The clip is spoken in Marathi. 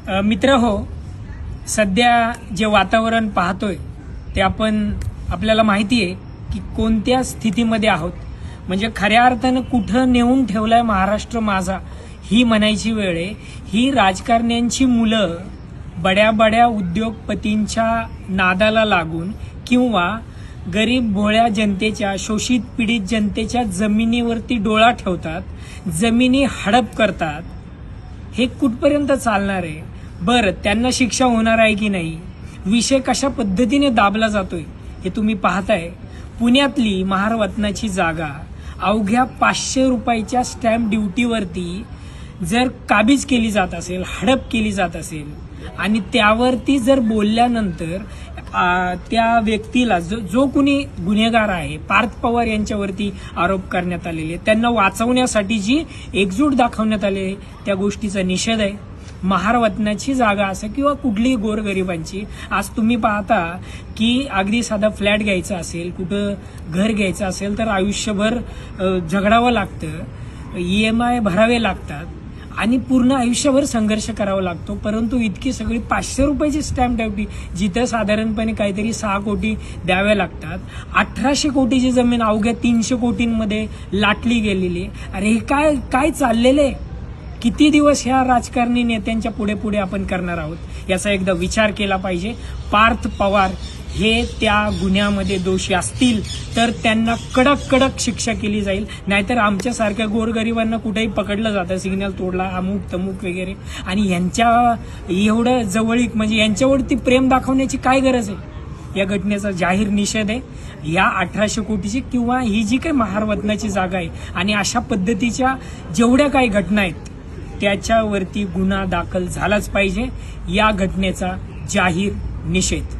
मित्र हो, सध्या जे वातावरण पाहतोय ते आपल्याला माहिती आहे की कोणत्या स्थितीमध्ये आहोत. म्हणजे खऱ्या अर्थानं कुठं नेऊन ठेवलाय महाराष्ट्र माझा ही म्हणायची वेळ आहे. ही राजकारण्यांची मुलं बड्या बड्या उद्योगपतींच्या नादाला लागून किंवा गरीब भोळ्या जनतेच्या, शोषित पीडित जनतेच्या जमिनीवरती डोळा ठेवतात, जमिनी हडप करतात. हे कुठपर्यंत चालणार आहे? बरं, त्यांना शिक्षा होणार आहे की नाही? विषय कशा पद्धतीने दाबला जातोय हे तुम्ही पाहताय. पुण्यातली महारत्नाची जागा अवघ्या 500 रुपयाच्या स्टॅम्प ड्युटीवरती जर काबीज केली जात असेल, हडप केली जात असेल आणि त्यावरती जर बोलल्यानंतर त्या व्यक्तीला जो कुणी गुन्हेगार आहे, पार्थ पवार यांच्यावरती आरोप करण्यात आलेले, त्यांना वाचवण्यासाठी जी एकजूट दाखवण्यात आली त्या गोष्टीचा निषेध आहे. महारत्नाची जागा असं किंवा कुठलीही गोरगरिबांची, आज तुम्ही पाहता की अगदी साधा फ्लॅट घ्यायचा असेल, कुठं घर घ्यायचं असेल तर आयुष्यभर झगडावं लागतं, EMI भरावे लागतात आणि पूर्ण आयुष्यभर संघर्ष करावा लागतो. परंतु इतकी सगळी 500 रुपयाची स्टॅम्प ड्युटी, जिथं साधारणपणे काहीतरी 6 कोटी द्यावे लागतात, 1800 कोटीची जमीन अवघ्या 300 कोटींमध्ये लाटली गेलेली. अरे हे काय चाललेलं आहे? किती दिवस ह्या राजकारणी नेत्यांच्या पुढे पुढे आपण करणार आहोत? याचा एकदा विचार केला पाहिजे. पार्थ पवार हे त्या गुन्ह्यामध्ये दोषी असतील तर त्यांना कडक कडक शिक्षा केली जाईल. नाहीतर आमच्यासारख्या गोरगरिबांना कुठेही पकडलं जातं, सिग्नल तोडला, अमुक तमुक वगैरे. आणि यांच्या एवढं जवळीक, म्हणजे यांच्यावरती प्रेम दाखवण्याची काय गरज आहे? या घटनेचा जाहीर निषेध आहे. या 1800 कोटीची किंवा ही जी काही महारत्नाची जागा आहे आणि अशा पद्धतीच्या जेवढ्या काही घटना आहेत त्याच्यावरती गुन्हा दाखल झालाच पाहिजे. या घटनेचा जाहीर निषेध.